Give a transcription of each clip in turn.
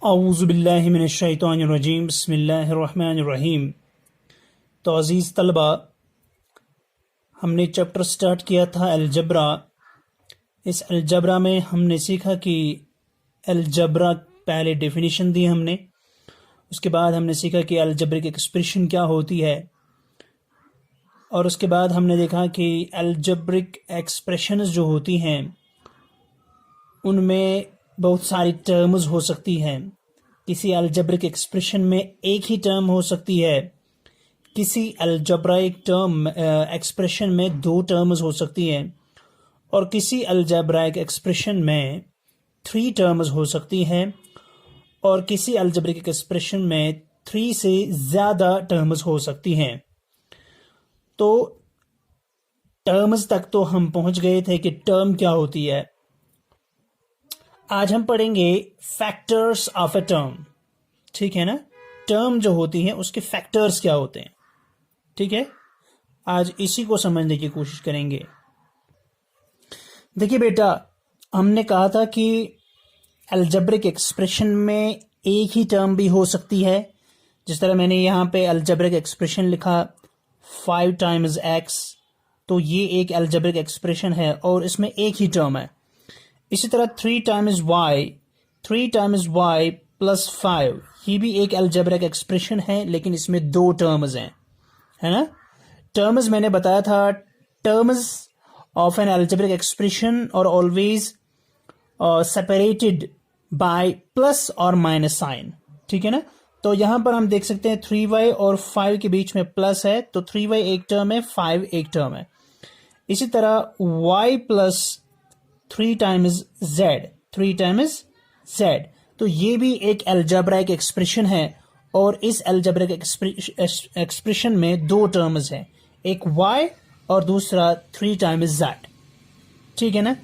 औज़ुबिल्लाहि मिनश्शैतानिर्रजीम बिस्मिल्लाहिर्रहमानिर्रहीम। तो अज़ीज़ तलबा, हमने चैप्टर स्टार्ट किया था अलजबरा। इस अलजबरा में हमने सीखा कि अलजबरा पहले डेफिनेशन दी हमने, उसके बाद हमने सीखा कि अलजब्रिक एक्सप्रेशन क्या होती है, और उसके बाद हमने देखा कि अलजब्रिक एक्सप्रेशंस जो होती हैं उनमें बहुत सारी टर्म्स हो सकती हैं। किसी अलजब्रिक एक्सप्रेशन में एक ही टर्म हो सकती है, किसी अलजब्राइक टर्म एक्सप्रेशन में दो टर्म्स हो सकती हैं, और किसी अलजब्राइक एक्सप्रेशन में 3 टर्म्स हो सकती हैं, और किसी अलजब्रिक एक्सप्रेशन में 3 से ज़्यादा टर्म्स हो सकती हैं। तो टर्म्स तक तो हम पहुंच गए थे कि टर्म क्या होती है। आज हम पढ़ेंगे फैक्टर्स ऑफ अ टर्म। ठीक है ना, टर्म जो होती है उसके फैक्टर्स क्या होते हैं। ठीक है, आज इसी को समझने की कोशिश करेंगे। देखिए बेटा, हमने कहा था कि अलजब्रिक एक्सप्रेशन में एक ही टर्म भी हो सकती है। जिस तरह मैंने यहाँ पे अलजब्रिक एक्सप्रेशन लिखा 5 टाइम्स x, तो ये एक अलजब्रिक एक्सप्रेशन है और इसमें एक ही टर्म है। इसी तरह 3 टाइम्स y प्लस 5, ये भी एक अलजब्रिक एक्सप्रेशन है, लेकिन इसमें 2 टर्म्स हैं, है ना। टर्म्स मैंने बताया था, terms of an algebraic expression और ऑलवेज सेपरेटेड बाय प्लस और माइनस साइन। ठीक है ना, तो यहां पर हम देख सकते हैं 3y और 5 के बीच में प्लस है, तो 3y एक टर्म है, 5 एक टर्म है। इसी तरह y प्लस 3 टाइम्स z, तो ये भी एक अलजब्राइक एक्सप्रेशन है, और इस अलजब्रिक एक्सप्रेशन में 2 टर्म्स हैं, एक y और दूसरा 3 टाइम्स z। ठीक है ना,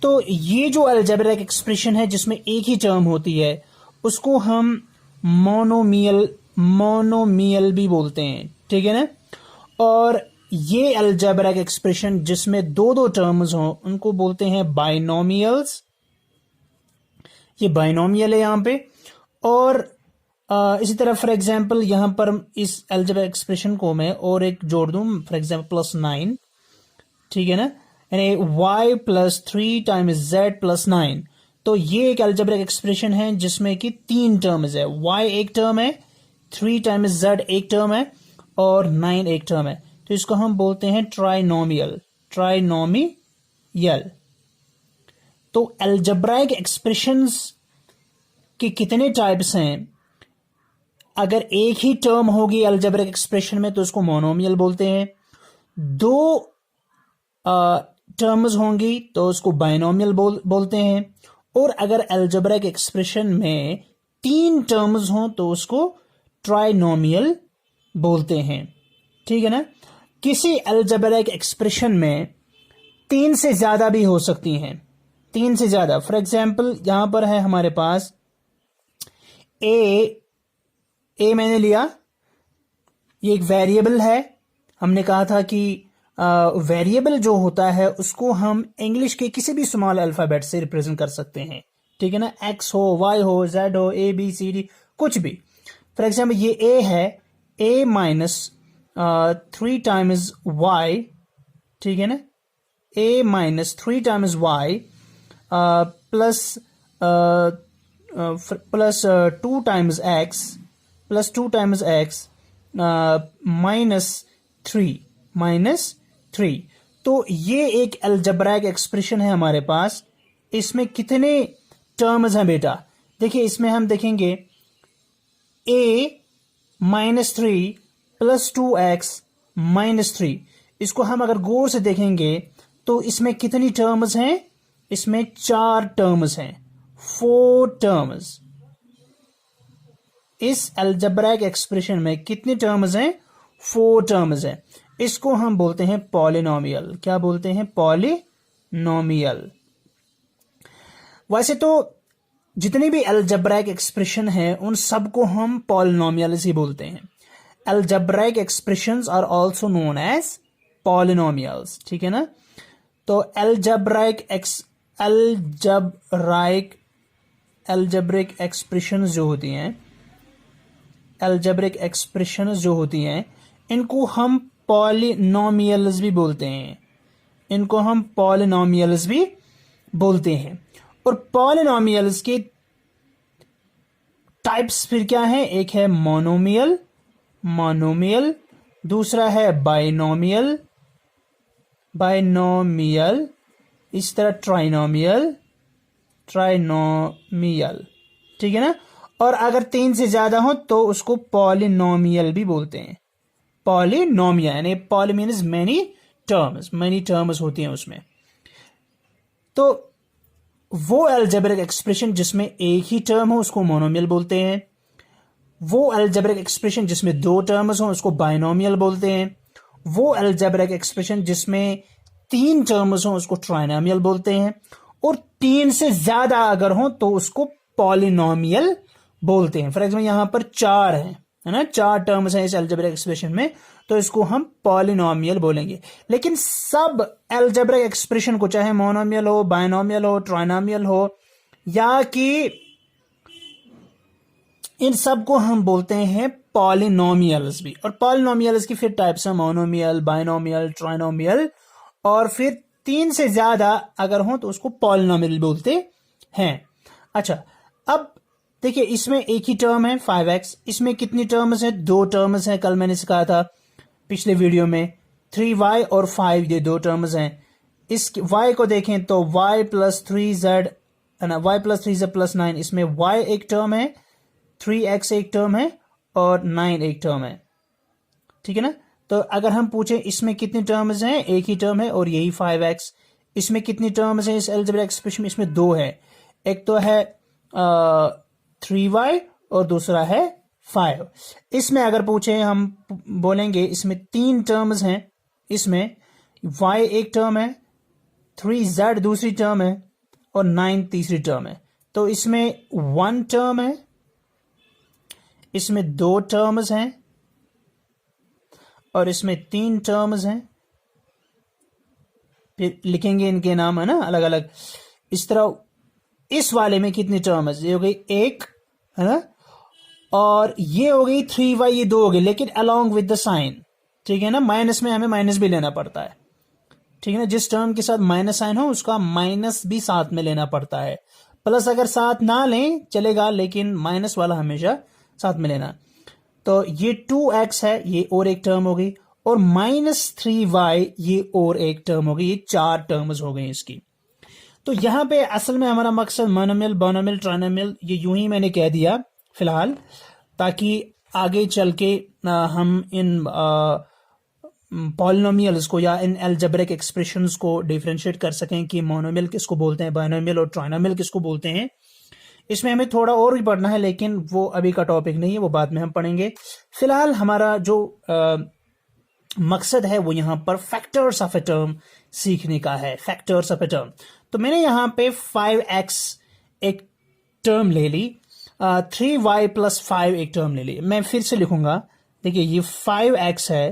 तो ये जो अलजब्रिक एक्सप्रेशन है जिसमें एक ही टर्म होती है उसको हम मोनोमियल भी बोलते हैं। ठीक है ना, और ये अलजब्रिक एक्सप्रेशन जिसमें 2 टर्म्स हों उनको बोलते हैं बाइनोमियल्स। ये बाइनोमियल है यहाँ पे। और इसी तरह फॉर एग्जांपल यहाँ पर इस अलजब्रिक एक्सप्रेशन को मैं और एक जोड़ दूं, फॉर एग्जांपल प्लस 9। ठीक है ना, यानी y plus 3 times z plus 9, तो ये एक अलजब्रिक एक्सप्रेशन है जिसमें कि 3 टर्म्स है, y एक टर्म है, 3 टाइम्स z एक टर्म है, और 9 एक टर्म है। तो इसको हम बोलते हैं ट्राइनोमियल। तो अलजब्राइक एक्सप्रेशंस के कितने टाइप्स हैं? अगर एक ही टर्म होगी अलजब्रिक एक्सप्रेशन में तो उसको मोनोमियल बोलते हैं, 2 टर्म्स होंगी तो उसको बाइनोमियल बोलते हैं, और अगर अलजब्रिक एक्सप्रेशन में 3 टर्म्स हों तो उसको ट्राइनोमियल बोलते हैं। ठीक है ना, किसी अलजब्रिक एक्सप्रेशन में 3 से ज्यादा भी हो सकती हैं, 3 से ज्यादा। फॉर एग्जाम्पल यहां पर है हमारे पास ए मैंने लिया, ये एक वेरिएबल है। हमने कहा था कि वेरिएबल जो होता है उसको हम इंग्लिश के किसी भी स्मॉल अल्फाबेट से रिप्रेजेंट कर सकते हैं। ठीक है ना, x हो, y हो, z हो, a b c d, कुछ भी। फॉर एग्जाम्पल ये a है, a माइनस 3 टाइम्स y। ठीक है ना, a minus 3 times y plus 2 times x plus 2 times x minus 3। तो ये एक अलजब्राइक एक्सप्रेशन है हमारे पास। इसमें कितने टर्म्स हैं बेटा? देखिए, इसमें हम देखेंगे a minus 3 plus 2x minus 3। इसको हम अगर गौर से देखेंगे तो इसमें कितनी टर्म्स हैं? इसमें 4 टर्म्स हैं, 4 टर्म्स। इस अलजब्राइक एक्सप्रेशन में कितने टर्म्स हैं? 4 टर्म्स हैं। इसको हम बोलते हैं पॉलिनोमियल। क्या बोलते हैं? पॉलिनोमियल। वैसे तो जितनी भी अलजब्राइक एक्सप्रेशन है उन सबको हम पॉलिनोमियल्स ही बोलते हैं। Algebraic expressions are also known as polynomials. ठीक है ना, तो अलजब्राइक अलजेब्रिक एक्सप्रेशंस जो होती हैं, अलजेब्रिक एक्सप्रेशंस जो होती हैं, इनको हम पॉलिनोमियल्स भी बोलते हैं, इनको हम पॉलिनोमियल्स भी बोलते हैं। और पॉलिनोमियल्स के टाइप्स फिर क्या है, एक है मोनोमियल, मोनोमियल, दूसरा है बाइनोमियल, बाइनोमियल, इस तरह ट्राइनोमियल, ट्राइनोमियल, ठीक है ना। और अगर 3 से ज्यादा हो तो उसको पॉलिनोमियल भी बोलते हैं। पॉलिनोमियल यानी poly means many terms, many terms होती हैं उसमें। तो वो अलजेब्रिक एक्सप्रेशन जिसमें एक ही टर्म हो उसको मोनोमियल बोलते हैं, वो अलजेब्रिक एक्सप्रेशन जिसमें 2 टर्म्स हो उसको बाइनोमियल बोलते हैं, वो अलजेब्रिक एक्सप्रेशन जिसमें 3 टर्म्स हो उसको ट्राइनोमियल बोलते हैं, और 3 से ज्यादा अगर हो तो उसको पॉलिनोमियल बोलते हैं। फॉर एग्जाम्पल यहां पर 4 है ना, 4 टर्म्स हैं इस अलजेब्रिक एक्सप्रेशन में, तो इसको हम पॉलिनोमियल बोलेंगे। लेकिन सब अलजेब्रिक एक्सप्रेशन को, चाहे मोनोमियल हो, बाइनोमियल हो, ट्राइनोमियल हो, या कि इन सब को हम बोलते हैं पॉलिनोमियल्स भी। और पॉलिनोमियल्स की फिर टाइप्स हैं मोनोमियल, बाइनोमियल, ट्राइनोमियल, और फिर 3 से ज्यादा अगर हो तो उसको पॉलिनोमियल बोलते हैं। अच्छा, अब देखिए इसमें एक ही टर्म है 5x, इसमें कितनी टर्म्स है, 2 टर्म्स हैं, कल मैंने सिखाया था पिछले वीडियो में, 3y और 5, ये 2 टर्म्स हैं। इस y को देखें तो y प्लस 3z है ना, y प्लस 3z प्लस 9, इसमें y एक टर्म है, 3x एक टर्म है, और 9 एक टर्म है, ठीक है ना। तो अगर हम पूछें इसमें कितनी टर्म्स हैं, एक ही टर्म है और यही 5x। इसमें कितनी टर्म्स हैं इस अलजेब्रिक एक्सप्रेशन में, इसमें 2 है, एक तो है 3y और दूसरा है 5। इसमें अगर पूछे हम बोलेंगे इसमें 3 टर्म्स हैं, इसमें y एक टर्म है, 3z दूसरी टर्म है, और 9 तीसरी टर्म है। तो इसमें 1 टर्म है, इसमें 2 टर्म्स हैं, और इसमें 3 टर्म्स हैं। फिर लिखेंगे इनके नाम है ना अलग अलग इस तरह। इस वाले में कितनी टर्म्स, ये हो गई 1 है ना, और ये हो गई 3y, ये 2 हो गई, लेकिन अलोंग विद द साइन, ठीक है ना। माइनस में हमें माइनस भी लेना पड़ता है, ठीक है ना। जिस टर्म के साथ माइनस साइन हो उसका माइनस भी साथ में लेना पड़ता है। प्लस अगर साथ ना लें चलेगा, लेकिन माइनस वाला हमेशा साथ में लेना। तो ये 2x है, ये और एक टर्म हो गई, और -3y ये और एक टर्म हो गई, ये 4 टर्म्स हो गई इसकी। तो यहां पे असल में हमारा मकसद मोनोमियल, बाइनोमियल, ट्राइनोमियल ये यूं ही मैंने कह दिया फिलहाल, ताकि आगे चल के हम इन पॉलिनोमियल्स को या इन अलजेब्रिक एक्सप्रेशंस को डिफरेंशिएट कर सकें कि मोनोमियल किसको बोलते हैं, बाइनोमियल और ट्राइनोमियल किसको बोलते हैं। इसमें हमें थोड़ा और भी पढ़ना है, लेकिन वो अभी का टॉपिक नहीं है, वो बाद में हम पढ़ेंगे। फिलहाल हमारा जो मकसद है वो यहाँ पर फैक्टर्स ऑफ ए टर्म सीखने का है, फैक्टर्स ऑफ ए टर्म। तो मैंने यहाँ पे 5x एक टर्म ले ली, 3y प्लस 5 एक टर्म ले ली। मैं फिर से लिखूंगा, देखिए ये 5x है,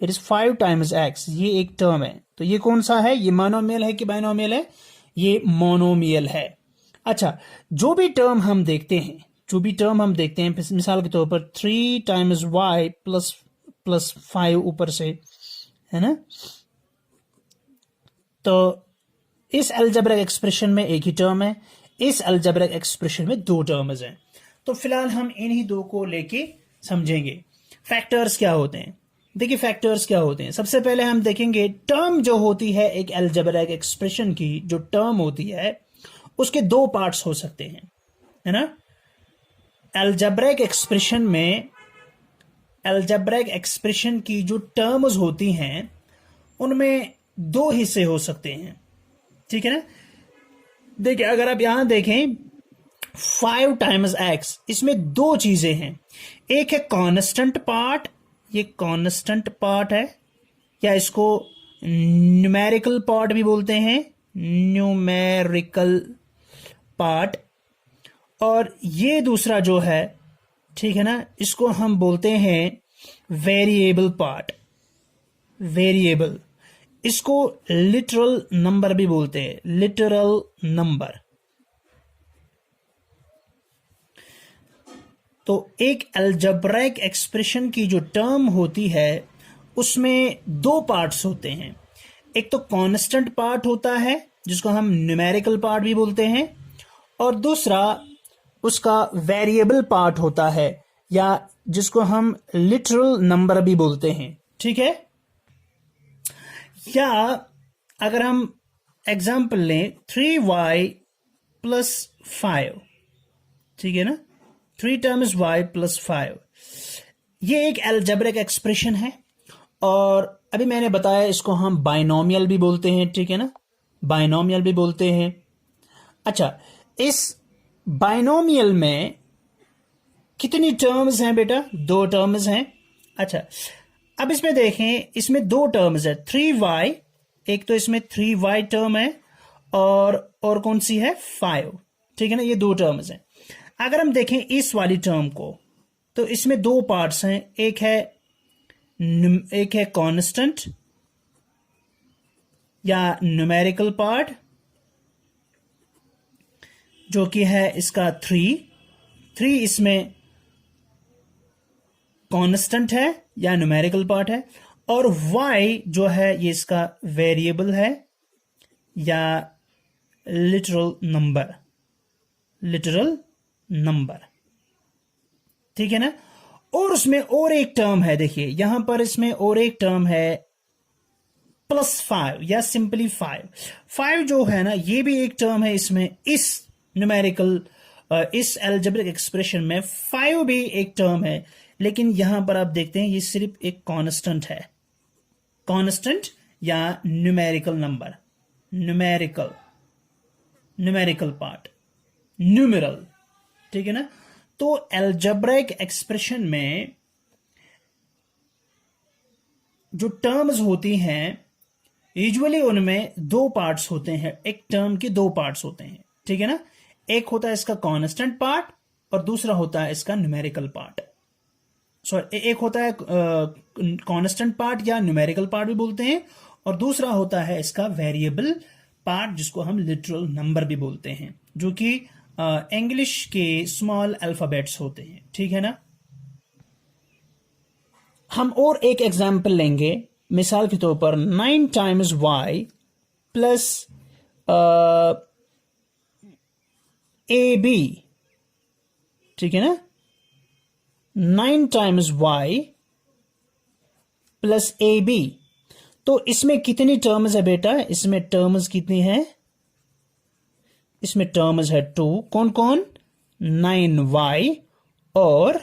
इट इज 5 टाइम्स x, ये एक टर्म है। तो ये कौन सा है, ये मोनोमियल है कि बाइनोमियल है, ये मोनोमियल है। अच्छा, जो भी टर्म हम देखते हैं, जो भी टर्म हम देखते हैं, मिसाल के तौर पर 3 टाइम्स y प्लस 5 ऊपर से है ना, तो इस अलजेब्रिक एक्सप्रेशन में एक ही टर्म है, इस अलजेब्रिक एक्सप्रेशन में 2 टर्म्स हैं। तो फिलहाल हम इन्हीं 2 को लेके समझेंगे फैक्टर्स क्या होते हैं। देखिए फैक्टर्स क्या होते हैं, सबसे पहले हम देखेंगे टर्म जो होती है एक अलजेब्रिक एक्सप्रेशन की, जो टर्म होती है उसके 2 पार्ट्स हो सकते हैं, है ना। अलजेब्रिक एक्सप्रेशन में, अलजेब्रिक एक्सप्रेशन की जो टर्म्स होती हैं उनमें 2 हिस्से हो सकते हैं, ठीक है ना। देखिए अगर आप यहां देखें 5 टाइम्स x, इसमें 2 चीजें हैं, एक है कांस्टेंट पार्ट, ये कांस्टेंट पार्ट है, या इसको न्यूमेरिकल पार्ट भी बोलते हैं, न्यूमेरिकल पार्ट, और ये दूसरा जो है, ठीक है ना, इसको हम बोलते हैं वेरिएबल पार्ट, वेरिएबल। इसको लिटरल नंबर भी बोलते हैं, लिटरल नंबर। तो एक अलजेब्रिक एक्सप्रेशन की जो टर्म होती है उसमें दो पार्ट्स होते हैं। एक तो कांस्टेंट पार्ट होता है जिसको हम न्यूमेरिकल पार्ट भी बोलते हैं, और दूसरा उसका वेरिएबल पार्ट होता है या जिसको हम लिटरल नंबर भी बोलते हैं। ठीक है, या अगर हम एग्जाम्पल लें 3y प्लस 5, ठीक है ना, 3 टाइम्स y प्लस 5, ये एक अलजेब्रिक एक्सप्रेशन है और अभी मैंने बताया इसको हम बाइनोमियल भी बोलते हैं। ठीक है ना, बाइनोमियल भी बोलते हैं। अच्छा, इस बाइनोमियल में कितनी टर्म्स हैं बेटा? 2 टर्म्स हैं। अच्छा, अब इसमें देखें, इसमें 2 टर्म्स है 3y, एक तो इसमें 3y टर्म है और कौन सी है 5। ठीक है ना, ये 2 टर्म्स हैं। अगर हम देखें इस वाली टर्म को तो इसमें 2 पार्ट्स हैं, एक है कांस्टेंट या न्यूमेरिकल पार्ट जो कि है इसका 3 इसमें कांस्टेंट है या न्यूमेरिकल पार्ट है, और y जो है ये इसका वेरिएबल है या लिटरल नंबर। ठीक है ना, और उसमें और एक टर्म है, देखिए यहां पर इसमें और एक टर्म है +5 या सिंपली 5 जो है ना, ये भी एक टर्म है इसमें। इस न्यूमेरिकल इस अलजेब्रिक एक्सप्रेशन में 5 भी एक टर्म है, लेकिन यहां पर आप देखते हैं ये सिर्फ एक कांस्टेंट है, कांस्टेंट या numerical number, numerical part, numeral. ठीक है ना, तो अलजेब्रिक एक्सप्रेशन में जो टर्म्स होती हैं यूजुअली उनमें 2 पार्ट्स होते हैं, एक टर्म के 2 पार्ट्स होते हैं। ठीक है ना, एक होता है इसका कांस्टेंट पार्ट और दूसरा होता है इसका न्यूमेरिकल पार्ट। सॉरी, एक होता है कांस्टेंट पार्ट या न्यूमेरिकल पार्ट भी बोलते हैं, और दूसरा होता है इसका वेरिएबल पार्ट जिसको हम लिटरल नंबर भी बोलते हैं, जो कि इंग्लिश के स्मॉल अल्फाबेट्स होते हैं। ठीक है ना, हम और एक एग्जाम्पल लेंगे, मिसाल के तौर पर 9 टाइम्स y प्लस ab। ठीक है ना, 9 टाइम्स y प्लस ab, तो इसमें कितनी टर्म्स है बेटा? इसमें टर्म्स कितनी है? इसमें टर्म्स है 2। कौन कौन? 9y और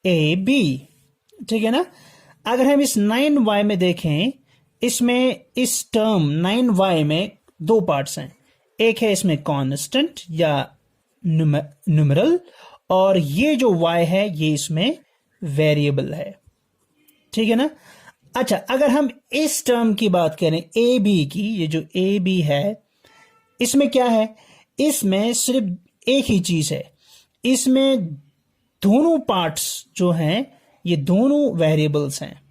ab। ठीक है ना, अगर हम इस 9y में देखें, इसमें इस टर्म 9y में 2 पार्ट्स हैं, एक है इसमें कांस्टेंट या न्यूमेरल, और ये जो y है ये इसमें वेरिएबल है। ठीक है ना, अच्छा, अगर हम इस टर्म की बात करें ab की, ये जो ab है इसमें क्या है? इसमें सिर्फ एक ही चीज है, इसमें दोनों पार्ट्स जो हैं ये दोनों वेरिएबल्स हैं,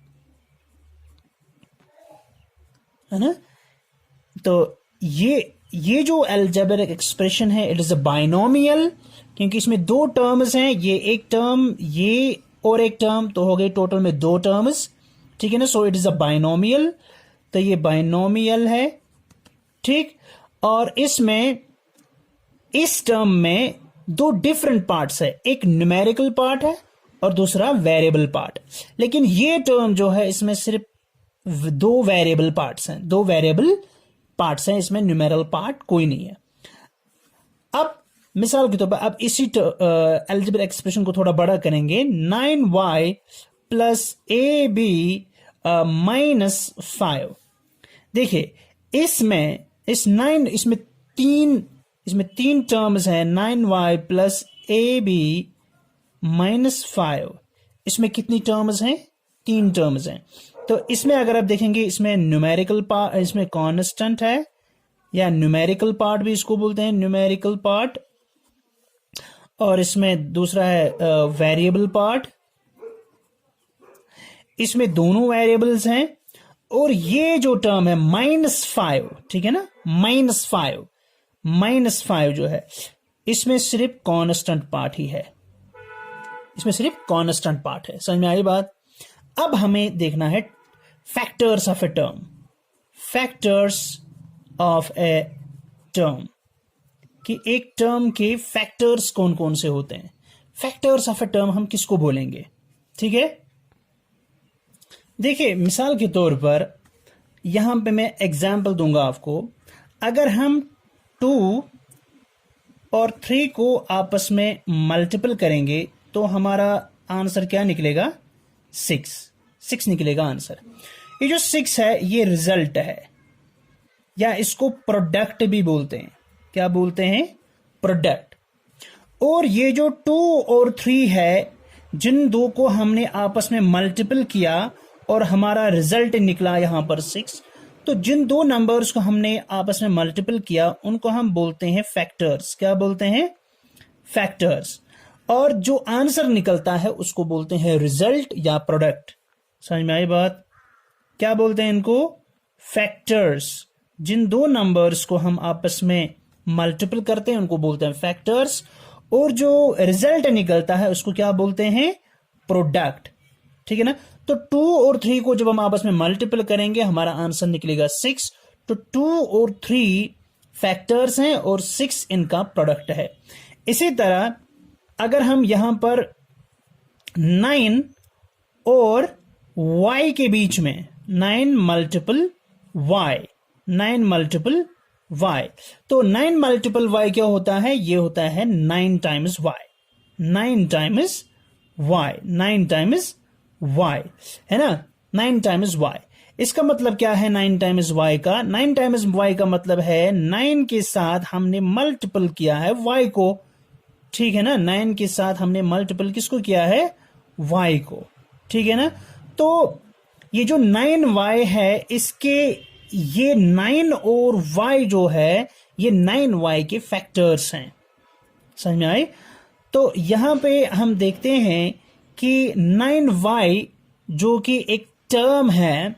है ना। तो ये जो अलजेब्रिक एक्सप्रेशन है इट इज अ बाइनोमियल, क्योंकि इसमें 2 टर्म्स हैं, ये एक टर्म ये और एक टर्म, तो हो गए टोटल में 2 टर्म्स। ठीक है ना, so it is a binomial, तो ये बाइनोमियल है। ठीक, और इसमें इस टर्म में 2 डिफरेंट पार्ट्स है, एक न्यूमेरिकल पार्ट है और दूसरा वेरिएबल पार्ट। लेकिन ये टर्म जो है इसमें सिर्फ 2 वेरिएबल पार्ट्स हैं, 2 वेरिएबल पार्ट्स हैं, इसमें न्यूमेरल पार्ट कोई नहीं है। अब मिसाल के तौर पर अब इसी अलजेब्रिक एक्सप्रेशन को थोड़ा बड़ा करेंगे, 9y प्लस ab माइनस 5। देखिए इसमें 3 टर्म्स हैं, 9y प्लस ab माइनस 5। इसमें कितनी टर्म्स हैं? 3 टर्म्स हैं। तो इसमें अगर आप देखेंगे, इसमें न्यूमेरिकल पार्ट, इसमें कांस्टेंट है या न्यूमेरिकल पार्ट भी इसको बोलते हैं, न्यूमेरिकल पार्ट, और इसमें दूसरा है वेरिएबल पार्ट। इसमें दोनों वेरिएबल्स हैं, और ये जो टर्म है -5, ठीक है ना, -5 जो है इसमें सिर्फ कांस्टेंट पार्ट ही है, इसमें सिर्फ कांस्टेंट पार्ट है। समझ में आई बात? अब हमें देखना है factors of a term. Factors of a term कि एक टर्म के फैक्टर्स कौन कौन से होते हैं। फैक्टर्स ऑफ ए टर्म हम किसको बोलेंगे? ठीक है, देखिए मिसाल के तौर पर यहां पे मैं एग्जाम्पल दूंगा आपको। अगर हम 2 और 3 को आपस में मल्टीपल करेंगे तो हमारा आंसर क्या निकलेगा? 6 निकलेगा आंसर। ये जो 6 है ये रिजल्ट है, या इसको प्रोडक्ट भी बोलते हैं। क्या बोलते हैं? प्रोडक्ट। और ये जो 2 और 3 है, जिन दो को हमने आपस में मल्टीपल किया और हमारा रिजल्ट निकला यहां पर 6, तो जिन दो नंबर्स को हमने आपस में मल्टीपल किया उनको हम बोलते हैं फैक्टर्स। क्या बोलते हैं? फैक्टर्स। और जो आंसर निकलता है उसको बोलते हैं रिजल्ट या प्रोडक्ट। समझ में आई बात? क्या बोलते हैं इनको? फैक्टर्स। जिन दो नंबर्स को हम आपस में मल्टीपल करते हैं उनको बोलते हैं फैक्टर्स, और जो रिजल्ट निकलता है उसको क्या बोलते हैं? प्रोडक्ट। ठीक है ना? तो 2 और 3 को जब हम आपस में मल्टीपल करेंगे हमारा आंसर निकलेगा 6। तो 2 और 3 फैक्टर्स हैं और 6 इनका प्रोडक्ट है। इसी तरह अगर हम यहां पर 9 और y के बीच में 9 मल्टीपल y, 9 मल्टीपल y, तो 9 मल्टीपल y क्या होता है? ये होता है 9 times y, 9 times y, 9 times y, है ना? 9 टाइम्स y। इसका मतलब क्या है 9 टाइम्स y का? 9 टाइम्स y का मतलब है 9 के साथ हमने मल्टीपल किया है y को। ठीक है ना? 9 के साथ हमने मल्टीपल किसको किया है? y को। ठीक है ना? तो ये जो 9y है, इसके ये 9 और y जो है ये 9y के फैक्टर्स हैं। समझ में आई? तो यहां पे हम देखते हैं कि 9y जो कि एक टर्म है,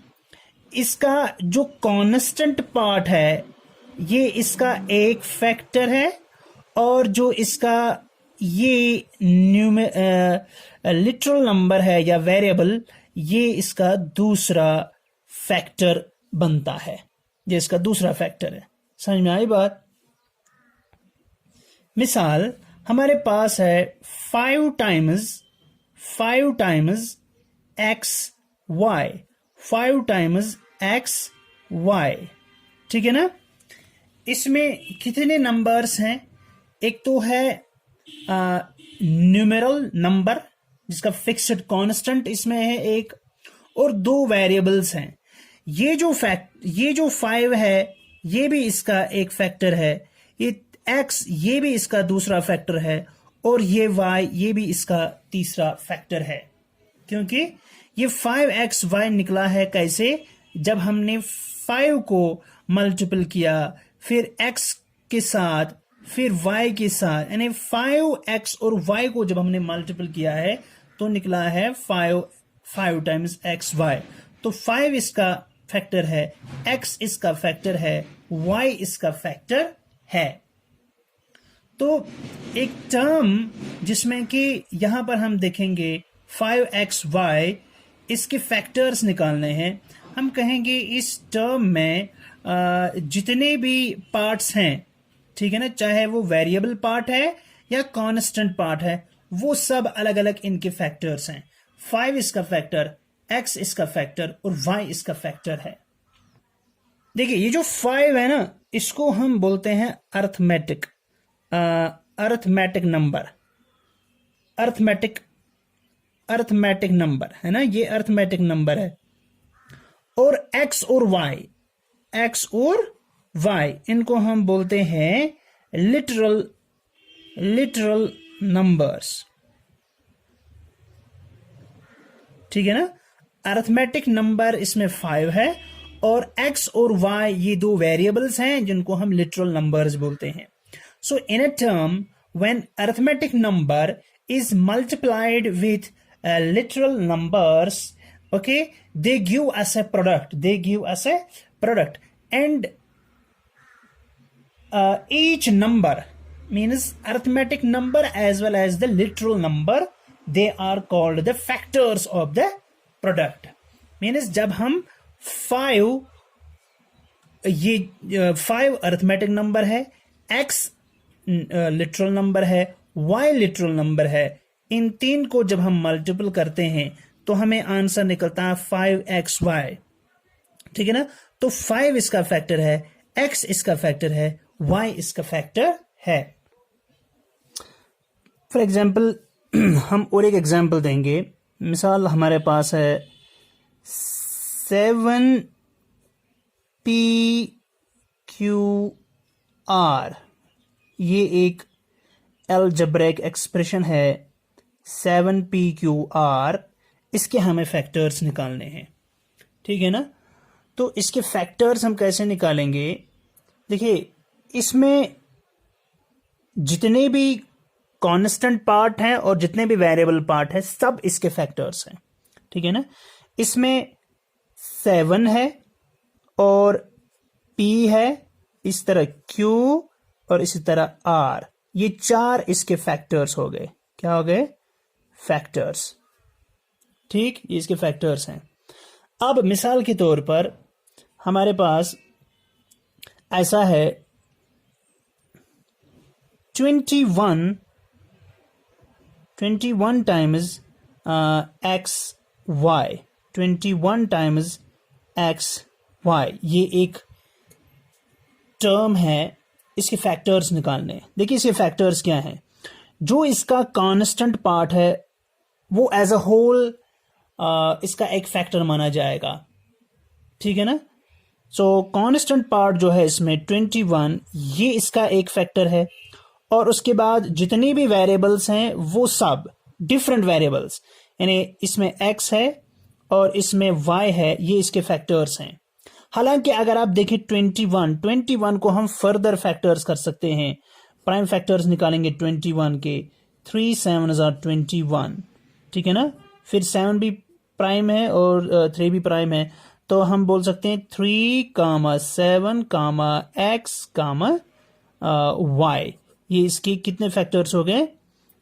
इसका जो कांस्टेंट पार्ट है ये इसका एक फैक्टर है, और जो इसका ये लिटरल नंबर है या वेरिएबल, ये इसका दूसरा फैक्टर बनता है। ये इसका दूसरा फैक्टर है। समझ में आई बात? मिसाल हमारे पास है 5 times x Y, 5 times x Y. ठीक है ना? इसमें कितने नंबर्स हैं? एक तो है न्यूमेरल नंबर जिसका फिक्स्ड कांस्टेंट इसमें है एक, और 2 वेरिएबल्स हैं। ये जो 5 है ये भी इसका एक फैक्टर है, ये x ये भी इसका दूसरा फैक्टर है, और ये y ये भी इसका तीसरा फैक्टर है। क्योंकि ये 5xy निकला है कैसे? जब हमने 5 को मल्टीपल किया, फिर x के साथ, फिर y के साथ, यानी 5x और y को जब हमने मल्टीपल किया है तो निकला है 5 टाइम्स xy। तो 5 इसका फैक्टर है, x इसका फैक्टर है, y इसका फैक्टर है। तो एक टर्म जिसमें कि यहां पर हम देखेंगे 5xy, इसके फैक्टर्स निकालने हैं। हम कहेंगे इस टर्म में जितने भी पार्ट्स हैं, ठीक है ना, चाहे वो वेरिएबल पार्ट है या कांस्टेंट पार्ट है, वो सब अलग अलग इनके फैक्टर्स हैं। 5 इसका फैक्टर, x इसका फैक्टर और y इसका फैक्टर है। देखिए ये जो 5 है ना, इसको हम बोलते हैं अर्थमेटिक नंबर, अर्थमेटिक नंबर है ना, ये अर्थमेटिक नंबर है। और x और y इनको हम बोलते हैं लिटरल नंबर्स। ठीक है ना? अर्थमेटिक नंबर इसमें 5 है, और x और y ये 2 वेरिएबल्स हैं जिनको हम लिटरल नंबर्स बोलते हैं। So in a term when arithmetic number is multiplied with literal numbers, okay, they give us a product, and each number means arithmetic number as well as the literal number, they are called the factors of the product. Means जब हम 5 arithmetic number है, x literal number है, y literal number है, इन तीन को जब हम मल्टीपल करते हैं तो हमें आंसर निकलता है 5xy। ठीक है ना। तो 5 इसका फैक्टर है, x इसका फैक्टर है, y इसका फैक्टर है। फॉर एग्जाम्पल हम और एक एग्जाम्पल देंगे। मिसाल हमारे पास है 7p/q/r, ये एक अलजेब्रिक एक्सप्रेशन है 7p/q/r। इसके हमें फैक्टर्स निकालने हैं। ठीक है ना। तो इसके फैक्टर्स हम कैसे निकालेंगे? देखिए, इसमें जितने भी कांस्टेंट पार्ट हैं और जितने भी वेरिएबल पार्ट है सब इसके फैक्टर्स हैं। ठीक है ना। इसमें 7 है और p है, इस तरह q और इसी तरह r, ये 4 इसके फैक्टर्स हो गए। क्या हो गए? फैक्टर्स। ठीक, ये इसके फैक्टर्स हैं। अब मिसाल के तौर पर हमारे पास ऐसा है 21 times x Y, 21 times x Y, ये एक टर्म है। इसके फैक्टर्स निकालने हैं। देखिए इसके फैक्टर्स क्या हैं। जो इसका कांस्टेंट पार्ट है वो एज अ होल इसका एक फैक्टर माना जाएगा। ठीक है ना। सो कांस्टेंट पार्ट जो है इसमें 21, ये इसका एक फैक्टर है। और उसके बाद जितनी भी वेरिएबल्स हैं वो सब डिफरेंट वेरिएबल्स, यानी इसमें x है और इसमें y है, ये इसके फैक्टर्स हैं। हालांकि अगर आप देखें 21 को हम फर्दर फैक्टर्स कर सकते हैं। प्राइम फैक्टर्स निकालेंगे 21 के, 3 7s are 21। ठीक है ना। फिर 7 भी प्राइम है और 3 भी प्राइम है, तो हम बोल सकते हैं 3, 7, x, y। ये इसके कितने फैक्टर्स हो गए?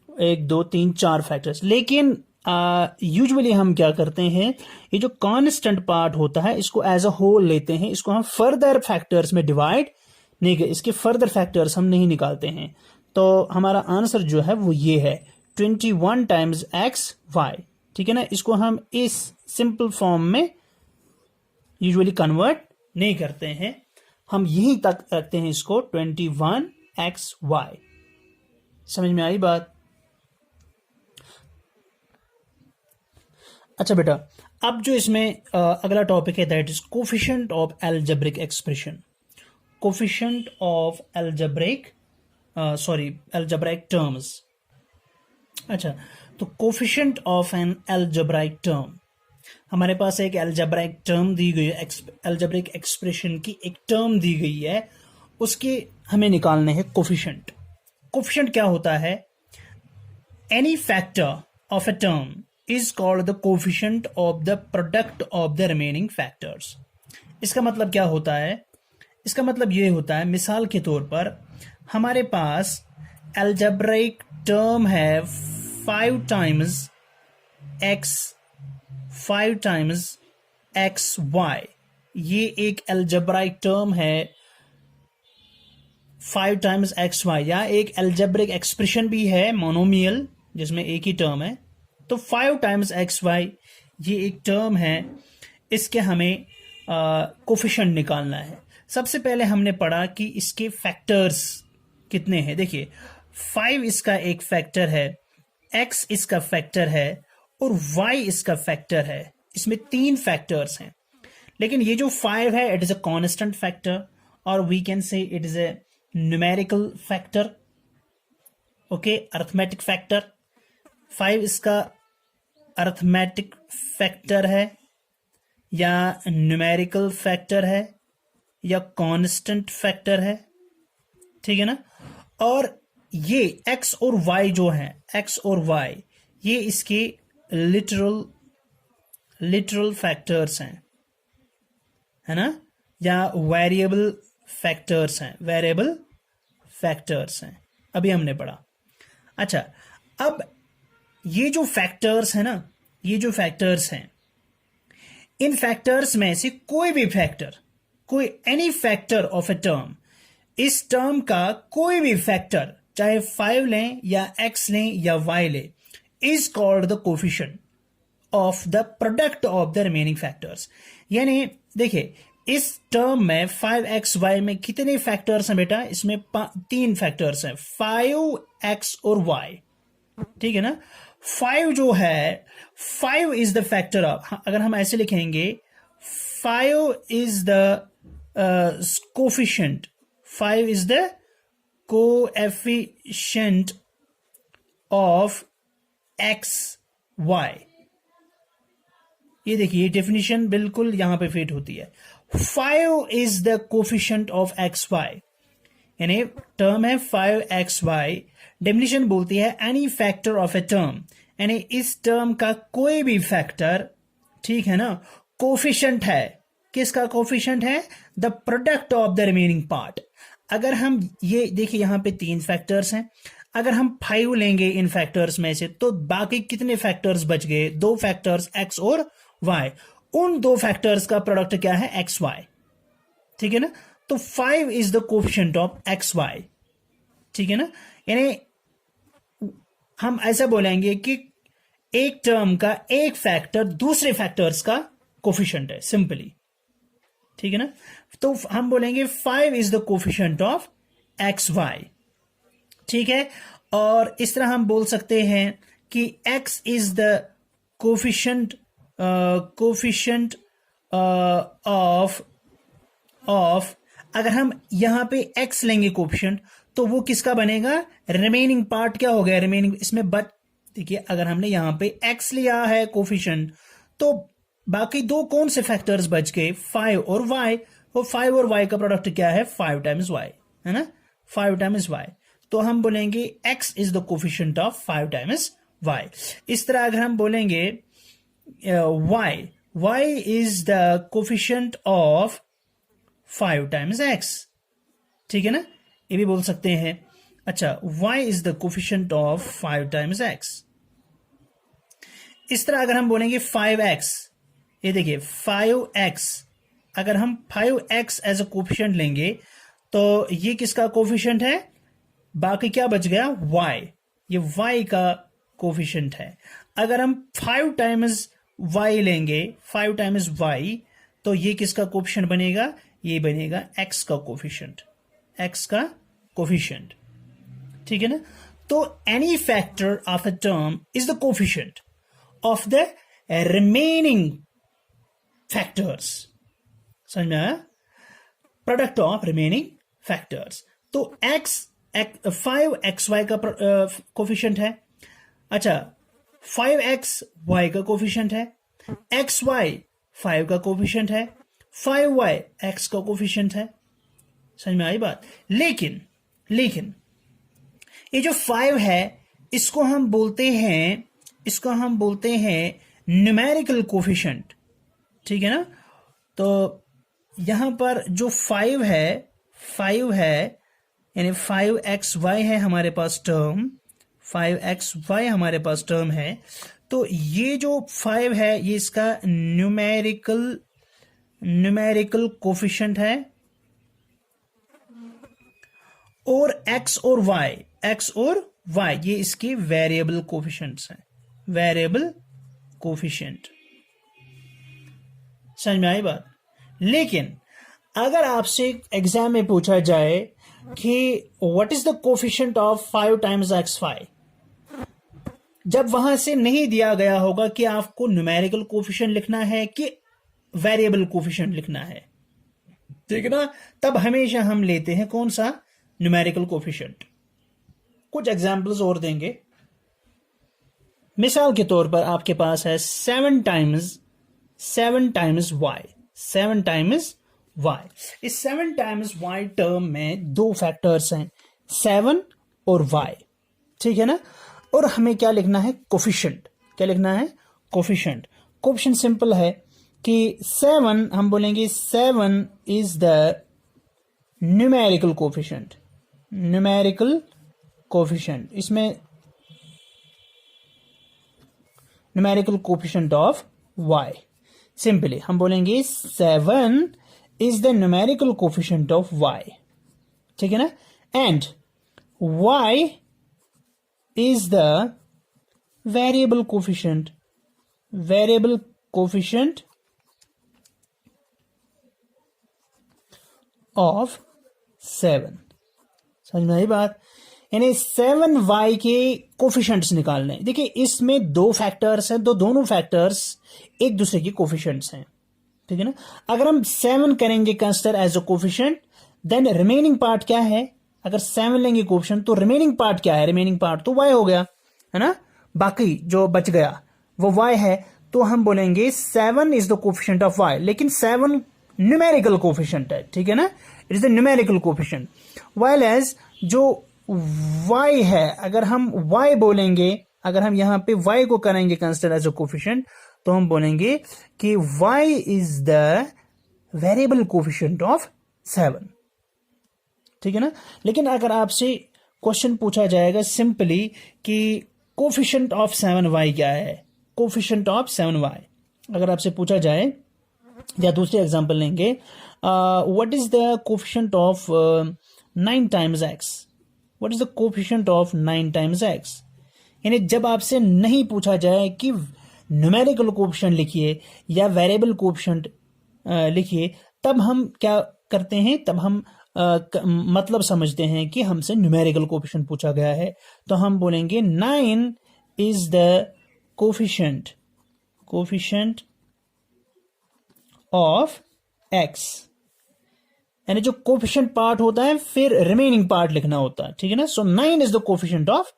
1 2 3 4 फैक्टर्स। लेकिन यूजुअली हम क्या करते हैं, ये जो कांस्टेंट पार्ट होता है इसको एज अ होल लेते हैं, इसको हम फर्दर फैक्टर्स में डिवाइड नहीं कर, इसके फर्दर फैक्टर्स हम नहीं निकालते हैं। तो हमारा आंसर जो है वो ये है 21 टाइम्स एक्स वाई। ठीक है ना। इसको हम इस सिंपल फॉर्म में यूजुअली कन्वर्ट नहीं करते हैं, हम यहीं तक रखते हैं इसको 21xy। समझ में आई बात? अच्छा बेटा, अब जो इसमें अगला टॉपिक है that is coefficient of algebraic expression. Coefficient of algebraic algebraic terms. अच्छा, तो coefficient of N algebraic term, हमारे पास एक अलजेब्रिक टर्म दी गई है, अलजेब्रिक एक्सप्रेशन की एक टर्म दी गई है, उसके हमें निकालने हैं कोफिशिएंट। कोफिशिएंट क्या होता है? Any factor of a term is called the coefficient of the product of the remaining factors। इसका मतलब क्या होता है? इसका मतलब ये होता है, मिसाल के तौर पर हमारे पास अलजेब्रिक टर्म है 5 टाइम्स एक्स वाई। ये एक अलजेब्रिक टर्म है 5 टाइम्स एक्स वाई, या एक अलजेब्रिक एक्सप्रेशन भी है मोनोमियल जिसमें एक ही टर्म है। तो 5 टाइम्स एक्स वाई ये एक टर्म है, इसके हमें कोफिशिएंट निकालना है। सबसे पहले हमने पढ़ा कि इसके फैक्टर्स कितने हैं। देखिए 5 इसका एक फैक्टर है, x इसका फैक्टर है और y इसका फैक्टर है। इसमें 3 फैक्टर्स हैं। लेकिन ये जो 5 है it is a constant factor, और we can say it is a numerical factor. Okay, arithmetic factor. 5 इसका अरिथमेटिक फैक्टर है या न्यूमेरिकल फैक्टर है या कांस्टेंट फैक्टर है। ठीक है ना। और ये x और y जो है, x और y ये इसके लिटरल फैक्टर्स हैं, है ना, या वेरिएबल फैक्टर्स हैं, वेरिएबल फैक्टर्स हैं, अभी हमने पढ़ा। अच्छा, अब ये जो फैक्टर्स है ना, ये जो फैक्टर्स हैं, इन फैक्टर्स में से कोई भी फैक्टर, कोई any factor of a term, इस टर्म का कोई भी फैक्टर, चाहे 5 लें या x लें या y लें, is called the coefficient of the product of the remaining factors. यानी देखिए, इस टर्म में 5xy में कितने फैक्टर्स हैं बेटा? इसमें 3 फैक्टर्स हैं, 5x और y, ठीक है ना। 5 जो है, 5 इज द फैक्टर ऑफ, अगर हम ऐसे लिखेंगे 5 is the coefficient, 5 is the coefficient of x Y. ये देखिए, डेफिनेशन बिल्कुल यहां पे फिट होती है। 5 is the coefficient of x Y, यानी टर्म है 5xy, डेफिनेशन बोलती है any factor of a term, यानी इस टर्म का कोई भी फैक्टर, ठीक है ना, कोफिशिएंट है। किसका कोफिशिएंट है? The product of the remaining part. अगर हम ये देखिए, यहां पे 3 फैक्टर्स हैं, अगर हम 5 लेंगे इन फैक्टर्स में से, तो बाकी कितने फैक्टर्स बच गए? 2 फैक्टर्स x और y। उन 2 फैक्टर्स का प्रोडक्ट क्या है? एक्स वाई, ठीक है ना। तो 5 is the coefficient of x Y, ठीक है ना। यानी हम ऐसा बोलेंगे कि एक टर्म का एक फैक्टर दूसरे फैक्टर्स का कोफिशिएंट है, सिंपली, ठीक है ना। तो हम बोलेंगे 5 is the coefficient of x Y, ठीक है। और इस तरह हम बोल सकते हैं कि x is the coefficient of, अगर हम यहां पे x लेंगे कोफिशिएंट, तो वो किसका बनेगा? रिमेनिंग पार्ट क्या हो गया? रिमेनिंग, इसमें बट देखिए, अगर हमने यहां पे x लिया है कोफिशिएंट, तो बाकी 2 कौन से फैक्टर्स बच गए? 5 और y। वो 5 और y का प्रोडक्ट क्या है? 5 टाइम्स y, है ना, 5 टाइम्स y। तो हम बोलेंगे x is the coefficient of 5 times y। इस तरह अगर हम बोलेंगे y is the coefficient of 5 times x, ठीक है ना, ये भी बोल सकते हैं। अच्छा, y is the coefficient of 5 times x। इस तरह अगर हम बोलेंगे 5x, ये देखिए 5x, अगर हम 5x एज अ कोफिशिएंट लेंगे, तो ये किसका कोफिशिएंट है? बाकी क्या बच गया? y, ये y का कोफिशिएंट है। अगर हम 5 टाइम्स y लेंगे, 5 टाइम्स y, तो ये किसका कोफिशिएंट बनेगा? ये बनेगा x का कोफिशिएंट, x का कोफिशिएंट, ठीक है ना। तो any factor of a term is the coefficient of the remaining factors, समझ में आया? Product of remaining factors. तो 5xy का कोफिशिएंट है। अच्छा, 5xy का कोफिशिएंट है, xy 5 का कोफिशिएंट है, 5y x का कोफिशिएंट है। समझ में आई बात? लेकिन ये जो 5 है, इसको हम बोलते हैं न्यूमेरिकल कोफिशिएंट, ठीक है ना। तो यहां पर जो 5 है, यानी 5xy है हमारे पास टर्म, 5xy हमारे पास टर्म है। तो ये जो 5 है, ये इसका न्यूमेरिकल कोफिशिएंट है, और x और y ये इसके वेरिएबल कोफिशिएंट्स हैं, वेरिएबल कोफिशिएंट। समझ में आई बात? लेकिन अगर आपसे एग्जाम में पूछा जाए कि what is the coefficient of 5 times x5, जब वहां से नहीं दिया गया होगा कि आपको न्यूमेरिकल कोफिशिएंट लिखना है कि वेरिएबल कोफिशिएंट लिखना है, ठीक है ना, तब हमेशा हम लेते हैं कौन सा? Numerical coefficient. कुछ एग्जांपल्स और देंगे। मिसाल के तौर पर आपके पास है 7 टाइम्स y, 7 टाइम्स y। इस 7 टाइम्स y टर्म में 2 फैक्टर्स हैं, 7 और y, ठीक है ना। और हमें क्या लिखना है? कोफिशिएंट। क्या लिखना है? कोफिशिएंट। कोफिशिएंट सिंपल है कि 7, हम बोलेंगे 7 is the numerical coefficient, numerical coefficient. इसमें numerical coefficient of y। Simply हम बोलेंगे 7 is the numerical coefficient of y, ठीक है ना, and y is the variable coefficient of 7। समझ में आई बात? यानी 7y के कोफिशिएंट्स निकालने। देखिए इसमें दो फैक्टर्स हैं, दोनों फैक्टर्स एक दूसरे के कोफिशिएंट्स हैं, ठीक है ना। अगर हम 7 करेंगे consider as a coefficient, then remaining part क्या है? अगर 7 लेंगे कोफिशिएंट तो रिमेनिंग पार्ट क्या है? रिमेनिंग पार्ट तो y हो गया, है ना, बाकी जो बच गया वो y है। तो हम बोलेंगे 7 is the coefficient of y, लेकिन 7 न्यूमेरिकल कोफिशिएंट है, ठीक है ना, it is the numerical coefficient. While as जो y है, अगर हम y बोलेंगे, अगर हम यहां पे y को करेंगे कंसिडर एज अ कोफिशिएंट, तो हम बोलेंगे कि y is the variable coefficient of 7, ठीक है ना। लेकिन अगर आपसे क्वेश्चन पूछा जाएगा सिंपली कि कोफिशिएंट ऑफ 7y क्या है, कोफिशिएंट ऑफ 7y अगर आपसे पूछा जाए, या दूसरे एग्जांपल लेंगे, what is the coefficient of 9 times x, what is the coefficient of 9 times x। यानी जब आपसे नहीं पूछा जाए कि न्यूमेरिकल कोफिशिएंट लिखिए या वेरिएबल कोफिशिएंट लिखिए, तब हम क्या करते हैं? तब हम मतलब समझते हैं कि हमसे न्यूमेरिकल कोफिशिएंट पूछा गया है, तो हम बोलेंगे 9 is the coefficient of x। यानी जो कोफिशिएंट पार्ट होता है फिर रिमेनिंग पार्ट लिखना होता है, ठीक है ना। So 9 is the coefficient of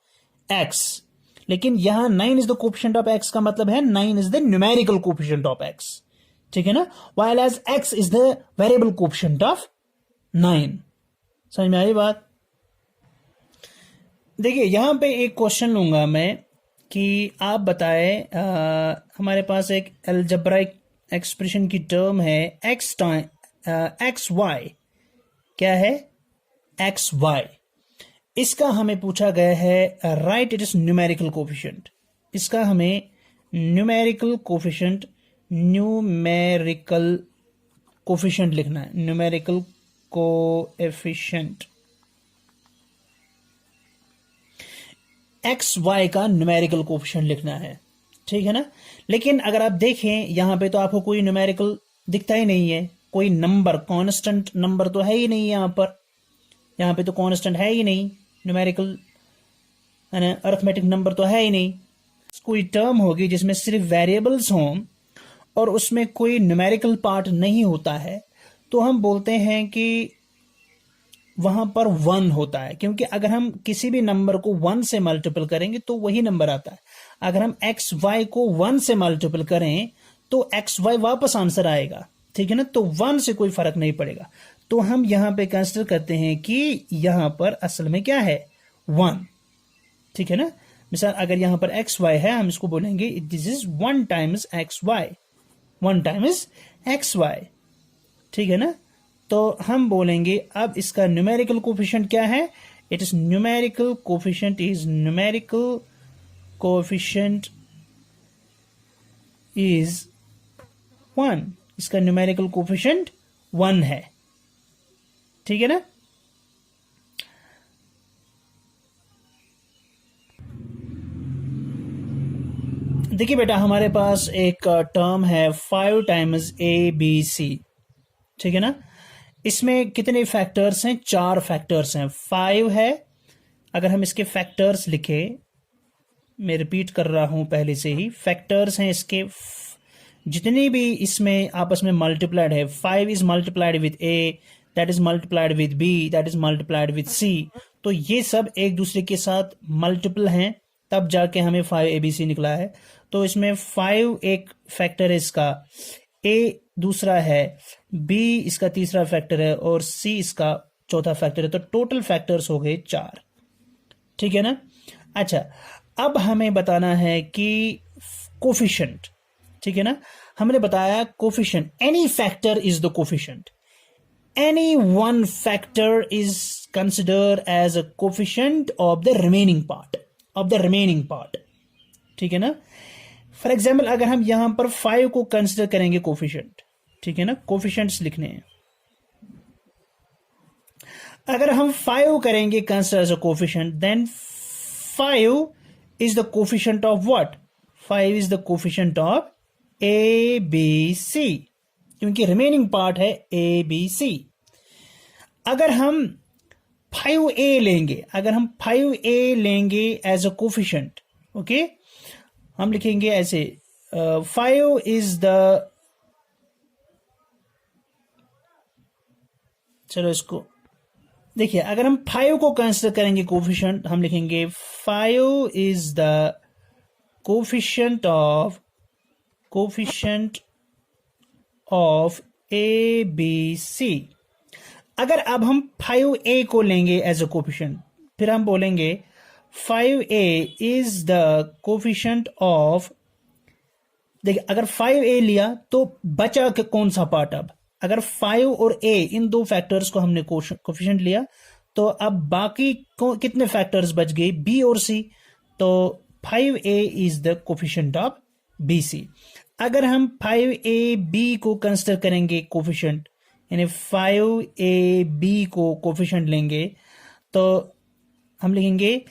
x, लेकिन यहां 9 is the coefficient of x का मतलब है 9 is the numerical coefficient of x, ठीक है ना, while as x is the variable coefficient of 9। समझ में आई बात? देखिए यहां पे एक क्वेश्चन लूंगा मैं कि आप बताएं, हमारे पास एक अलजेब्राइक एक्सप्रेशन की टर्म है एक्स वाई, क्या है? X y. इसका हमें पूछा गया है right it is numerical coefficient. इसका हमें न्यूमेरिकल कोफिशिएंट लिखना है, न्यूमेरिकल कोएफिशिएंट एक्स वाई का न्यूमेरिकल कोफिशिएंट लिखना है, ठीक है ना। लेकिन अगर आप देखें यहां पे तो आपको कोई न्यूमेरिकल दिखता ही नहीं है, कोई नंबर, कांस्टेंट नंबर तो है ही नहीं यहां पे तो कांस्टेंट है ही नहीं, न्यूमेरिकल अरिथमेटिक नंबर तो है ही नहीं। कोई टर्म होगी जिसमें सिर्फ वेरिएबल्स हों और उसमें कोई न्यूमेरिकल पार्ट नहीं होता है, तो हम बोलते हैं कि वहां पर 1 होता है, क्योंकि अगर हम किसी भी नंबर को 1 से मल्टीपल करेंगे तो वही नंबर आता है। अगर हम एक्स वाई को 1 से मल्टीपल करें तो एक्स वाई वापस आंसर आएगा, ठीक है ना, तो 1 से कोई फर्क नहीं पड़ेगा। तो हम यहां पे कंसिडर करते हैं कि यहां पर असल में क्या है? 1, ठीक है ना। मिसाल अगर यहां पर एक्स वाई है, हम इसको बोलेंगे this is 1 times x y, 1 times x Y, ठीक है ना। तो हम बोलेंगे अब इसका न्यूमेरिकल कोफिशिएंट क्या है? It is numerical coefficient is 1। इसका न्यूमेरिकल कोफिशिएंट 1 है, ठीक है ना। देखिए बेटा हमारे पास एक टर्म है 5 टाइम्स ABC, ठीक है ना। इसमें कितने फैक्टर्स हैं? 4 फैक्टर्स हैं। 5 है, अगर हम इसके फैक्टर्स लिखे, मैं रिपीट कर रहा हूं पहले से ही, फैक्टर्स हैं इसके जितने भी इसमें आपस में मल्टीप्लाइड है। 5 is multiplied with A, that is multiplied with B, that is multiplied with C। तो ये सब एक दूसरे के साथ मल्टीपल हैं, तब जाके हमें 5ABC निकला है। तो इसमें 5 एक फैक्टर है इसका, A दूसरा है, B इसका तीसरा फैक्टर है और C इसका चौथा फैक्टर है। तो टोटल फैक्टर्स हो गए 4, ठीक है ना। अच्छा, अब हमें बताना है कि कोफिशिएंट, ठीक है ना। हमने बताया coefficient, any factor is the coefficient, any one factor is considered as a coefficient of the remaining part, ठीक है ना। फॉर एग्जाम्पल अगर हम यहां पर 5 को कंसिडर करेंगे कोफिशिएंट, ठीक है ना, कोफिशिएंट्स लिखने हैं। अगर हम 5 करेंगे consider as a coefficient, then 5 is the coefficient of what? 5 is the coefficient of a b c, क्योंकि रिमेनिंग पार्ट है ए बी सी। अगर हम 5a लेंगे, अगर हम 5a लेंगे एज अ कोफिशिएंट, ओके, हम लिखेंगे ऐसे 5 इज द, चलो इसको देखिए, अगर हम 5 को कंसिडर करेंगे कोफिशिएंट, हम लिखेंगे 5 is the coefficient of a b c. अगर अब हम 5a को लेंगे एज अ कोफिशिएंट, फिर हम बोलेंगे 5a is the coefficient of, देखिए अगर 5a लिया तो बचा कौन सा पार्ट? अब अगर 5 और a इन दो फैक्टर्स को हमने कोफिशिएंट लिया, तो अब बाकी कितने फैक्टर्स बच गए? b और c। तो 5a is the coefficient of bc। अगर हम 5ab को कंसिडर करेंगे कोफिशिएंट, यानी 5ab को कोफिशिएंट लेंगे, तो हम लिखेंगे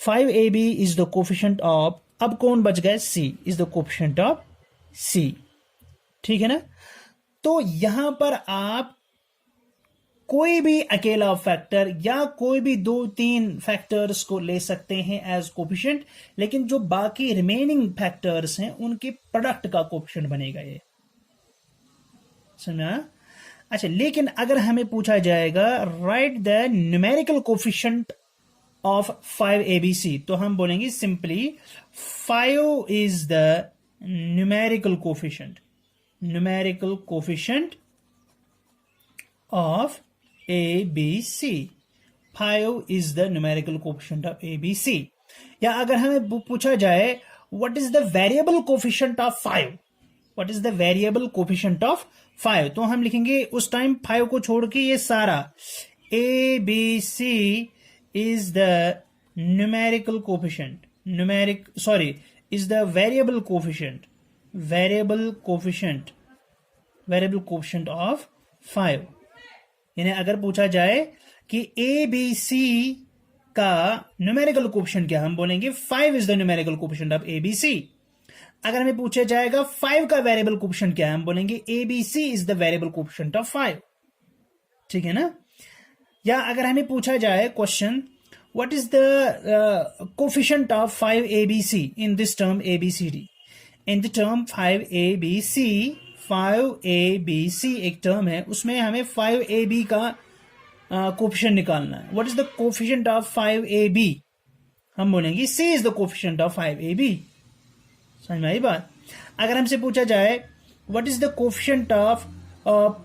5ab is the coefficient of, अब कौन बच गया? c is the coefficient of c, ठीक है ना। तो यहां पर आप कोई भी अकेला फैक्टर या कोई भी 2-3 फैक्टर्स को ले सकते हैं एज कोफिशिएंट, लेकिन जो बाकी रिमेनिंग फैक्टर्स हैं उनके प्रोडक्ट का कोफिशिएंट बनेगा ये, समझा? अच्छा, लेकिन अगर हमें पूछा जाएगा right the numerical coefficient of 5abc, तो हम बोलेंगे simply 5 is the numerical coefficient of abc। 5 is the numerical coefficient of abc। या अगर हमें पूछा जाए what is the variable coefficient of 5, what is the variable coefficient of 5, तो हम लिखेंगे उस टाइम 5 को छोड़ के ये सारा abc is the numerical coefficient, is the variable coefficient of 5। यानी अगर पूछा जाए कि abc का न्यूमेरिकल कोफिशिएंट क्या, हम बोलेंगे 5 is the numerical coefficient of abc। अगर हमें पूछा जाएगा 5 का वेरिएबल कोफिशिएंट क्या है, हम बोलेंगे abc is the variable coefficient of 5, ठीक है ना। या अगर हमें पूछा जाए question what is the coefficient of 5abc in this term abcd, in the term 5abc एक टर्म है, उसमें हमें 5ab का कोफिशिएंट निकालना है। What is the coefficient of 5ab, हम बोलेंगे c is the coefficient of 5ab। समझ में आई बात? अगर हमसे पूछा जाए what is the coefficient of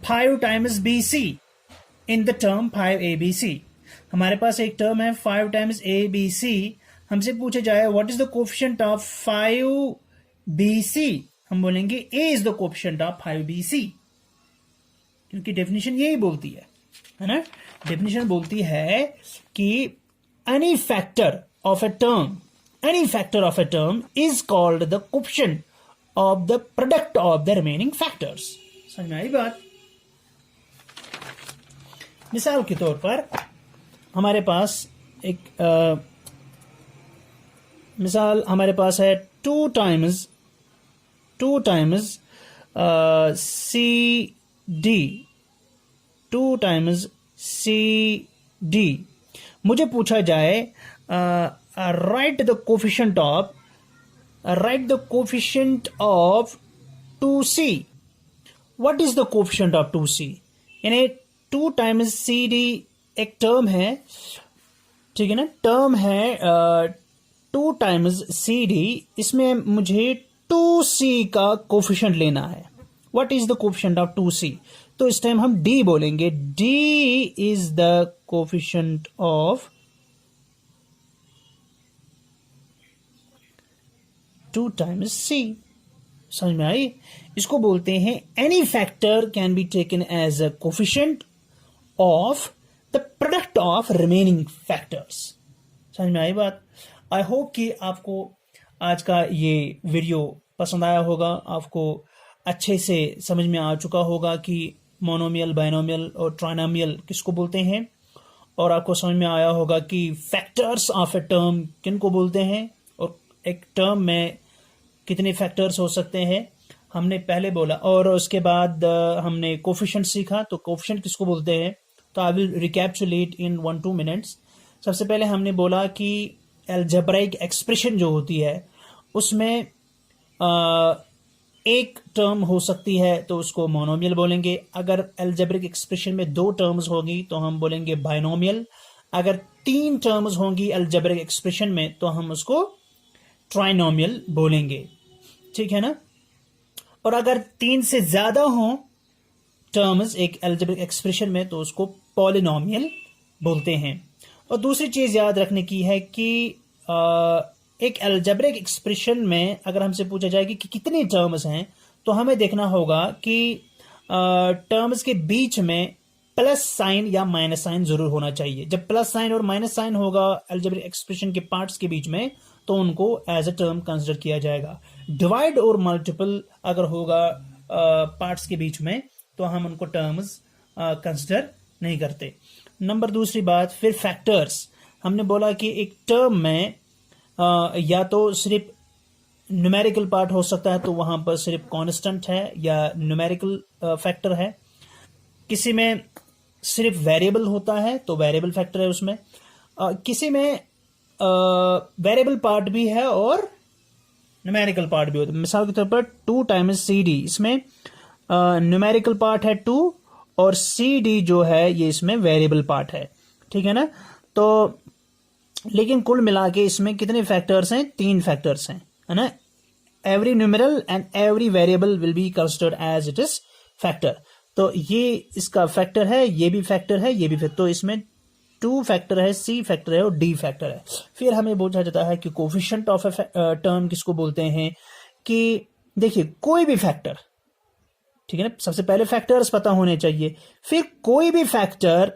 5 times bc in the term 5abc, हमारे पास एक टर्म है 5 टाइम्स abc, हमसे पूछा जाए what is the coefficient of 5bc, हम बोलेंगे a is the coefficient of 5bc, क्योंकि डेफिनेशन यही बोलती है ना। डेफिनेशन बोलती है कि any factor of a term is called the coefficient of the product of the remaining factors. समझ में आई बात? मिसाल के तौर पर हमारे पास एक मिसाल हमारे पास है 2 टाइम्स CD। मुझे पूछा जाए right the coefficient of 2C। What is the coefficient of 2C? यानी 2 टाइम्स CD एक टर्म है, ठीक है ना, टर्म है 2 टाइम्स CD, इसमें मुझे 2C का कोफिशिएंट लेना है। What is the coefficient of 2C? तो इस टाइम हम D बोलेंगे, D is the coefficient of 2 times C। समझ में आई? इसको बोलते हैं any factor can be taken as a coefficient of the product of remaining factors. समझ में आई बात? आई होप कि आपको आज का ये वीडियो पसंद आया होगा, आपको अच्छे से समझ में आ चुका होगा कि मोनोमियल, बाइनोमियल और ट्राइनोमियल किसको बोलते हैं, और आपको समझ में आया होगा कि फैक्टर्स ऑफ ए टर्म किन को बोलते हैं और एक टर्म में कितने फैक्टर्स हो सकते हैं हमने पहले बोला। और उसके बाद हमने कोफिशिएंट सीखा, तो कोफिशिएंट किसको बोलते हैं, तो आई विल रिकैप्सुलेट इन 1-2 मिनट्स। सबसे पहले हमने बोला कि अलजेब्राइक एक्सप्रेशन जो होती है उसमें एक टर्म हो सकती है तो उसको मोनोमियल बोलेंगे। अगर अलजेब्रिक एक्सप्रेशन में 2 टर्म्स होगी तो हम बोलेंगे बाइनोमियल। अगर 3 टर्म्स होंगी अलजेब्रिक एक्सप्रेशन में तो हम उसको ट्राइनोमियल बोलेंगे, ठीक है ना। और अगर 3 से ज्यादा हो टर्म्स एक अलजेब्रिक एक्सप्रेशन में तो उसको पॉलिनोमियल बोलते हैं। और दूसरी चीज याद रखने की है कि एक अलजेब्रिक एक्सप्रेशन में अगर हमसे पूछा जाए कि कितने टर्म्स हैं तो हमें देखना होगा कि टर्म्स के बीच में प्लस साइन या माइनस साइन जरूर होना चाहिए। जब प्लस साइन और माइनस साइन होगा अलजेब्रिक एक्सप्रेशन के पार्ट्स के बीच में तो उनको एज अ टर्म कंसिडर किया जाएगा। डिवाइड और मल्टीपल अगर होगा पार्ट्स के बीच में तो हम उनको टर्म्स कंसिडर नहीं करते। नंबर दूसरी बात, फिर फैक्टर्स। हमने बोला कि एक टर्म में या तो सिर्फ न्यूमेरिकल पार्ट हो सकता है तो वहां पर सिर्फ कांस्टेंट है या न्यूमेरिकल फैक्टर है। किसी में सिर्फ वेरिएबल होता है तो वेरिएबल फैक्टर है उसमें। किसी में वेरिएबल पार्ट भी है और न्यूमेरिकल पार्ट भी होता है। मिसाल के तौर पर 2 टाइम्स CD, इसमें न्यूमेरिकल पार्ट है 2 और CD जो है ये इसमें वेरिएबल पार्ट है, ठीक है ना। तो लेकिन कुल मिला के इसमें कितने फैक्टर्स हैं, 3 फैक्टर्स हैं, है ना। Every numeral and every variable will be considered as it is factor. तो ये इसका फैक्टर है, ये भी फैक्टर है, ये भी फैक्टर। तो इसमें 2 फैक्टर है, C फैक्टर है और D फैक्टर है। फिर हमें पूछा जाता है कि कोफिशिएंट ऑफ ए टर्म किसको बोलते हैं, कि देखिए कोई भी फैक्टर, ठीक है ना, सबसे पहले फैक्टर्स पता होने चाहिए, फिर कोई भी फैक्टर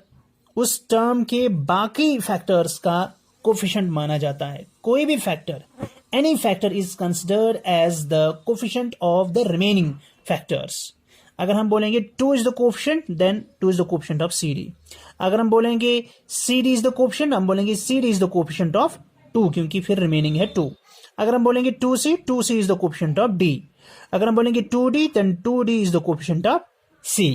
उस टर्म के बाकी फैक्टर्स का कोफिशिएंट माना जाता है। कोई भी factor, any factor is considered as the coefficient of the remaining factors. अगर हम बोलेंगे 2 is the coefficient, then 2 is the coefficient of CD। अगर हम बोलेंगे CD इज द कोफिशिएंट, हम बोलेंगे CD is the coefficient of 2, क्योंकि फिर रिमेनिंग है 2। अगर हम बोलेंगे 2C is the coefficient of D। अगर हम बोलेंगे 2D, then 2D is the coefficient of C।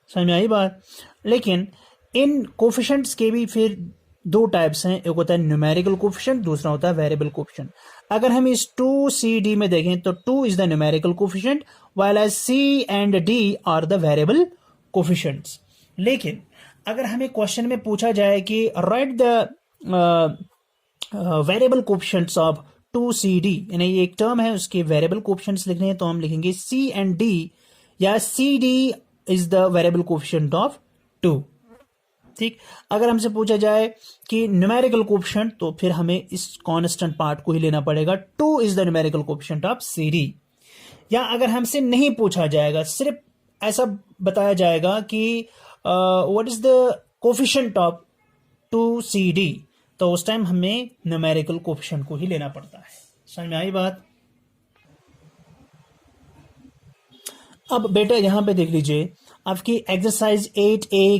समझ में आई बात। लेकिन इन कोफिशिएंट्स के भी फिर 2 टाइप्स हैं, एक होता है न्यूमेरिकल कोफिशिएंट, दूसरा होता है वेरिएबल कोफिशिएंट। अगर हम इस 2CD में देखें तो 2 is the numerical coefficient while as C and D are the variable coefficients. लेकिन अगर हमें क्वेश्चन में पूछा जाए कि write the variable coefficients of 2CD, यानी ये एक टर्म है उसके वेरिएबल कोफिशिएंट्स लिखने हैं, तो हम लिखेंगे C एंड D, या CD is the variable coefficient of 2, ठीक। अगर हमसे पूछा जाए कि न्यूमेरिकल कोफिशिएंट तो फिर हमें इस कांस्टेंट पार्ट को ही लेना पड़ेगा, 2 is the numerical coefficient of CD। या अगर हमसे नहीं पूछा जाएगा, सिर्फ ऐसा बताया जाएगा कि what is the coefficient of 2CD, तो उस टाइम हमें न्यूमेरिकल कोफिशिएंट को ही लेना पड़ता है। समझ में आई बात। अब बेटा यहां पे देख लीजिए, आपकी एक्सरसाइज 8A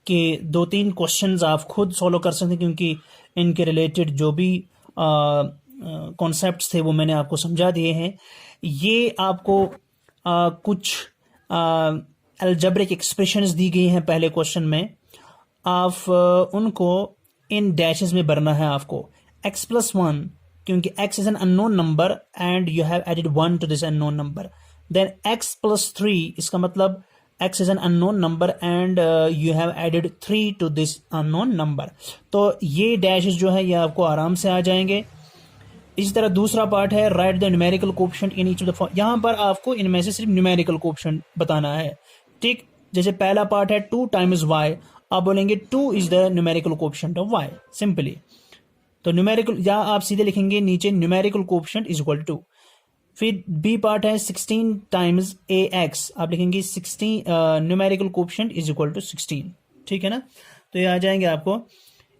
के 2-3 क्वेश्चंस आप खुद सॉल्व कर सकते हैं, क्योंकि इनके रिलेटेड जो भी कॉन्सेप्ट्स थे वो मैंने आपको समझा दिए हैं। ये आपको कुछ अलजेब्रिक एक्सप्रेशंस दी गई हैं पहले क्वेश्चन में, आप उनको इन डैशेस में भरना है आपको। x+1, क्योंकि x is an unknown number and you have added 1 to this unknown number. Then x+3, इसका मतलब x is an unknown number and you have added 3 to this unknown number। तो ये डैशेस जो है ये आपको आराम से आ जाएंगे। इसी तरह दूसरा पार्ट है right the numerical coefficient in each of the, यहाँ पर आपको इनमें से सिर्फ न्यूमेरिकल कोफिशिएंट बताना है, ठीक। जैसे पहला पार्ट है 2 टाइम्स y, आप बोलेंगे 2 is the numerical coefficient of y, simply. तो न्यूमेरिकल, या आप सीधे लिखेंगे नीचे numerical coefficient is equal to. फिर बी पार्ट है 16 टाइम्स AX, आप लिखेंगे 16 numerical coefficient is equal to 16, ठीक है ना। तो ये आ जाएंगे आपको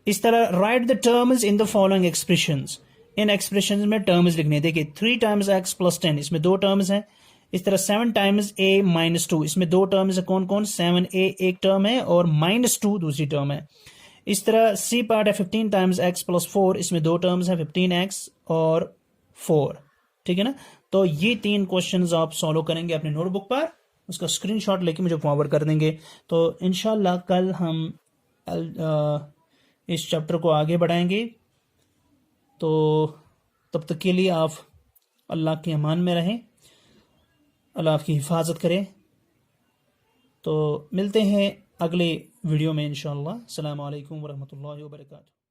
इस तरह। Right the terms in the following expressions, in expression में टर्म्स लिखने हैं। देखिए 3 टाइम्स एक्स प्लस 10 इसमें 2 टर्म्स हैं। इस तरह 7 टाइम्स ए माइनस 2 इसमें 2 टर्म्स है। कौन कौन? 7a एक टर्म है और -2 दूसरी टर्म है। इस तरह सी पार्ट है 15 टाइम्स एक्स प्लस 4 इसमें 2 टर्म्स है 15x और 4। ठीक है ना। तो ये 3 क्वेश्चंस आप सॉल्व करेंगे अपने नोटबुक पर, उसका स्क्रीनशॉट लेके मुझे फॉरवर्ड कर देंगे। तो इंशाल्लाह कल हम इस चैप्टर को आगे बढ़ाएंगे। तो तब तक के लिए आप अल्लाह के अमान में रहें, अल्लाह आपकी हिफाजत करे। तो मिलते हैं अगले वीडियो में इंशाअल्लाह। अस्सलामु अलैकुम वरहमतुल्लाहि वबरकातुहू।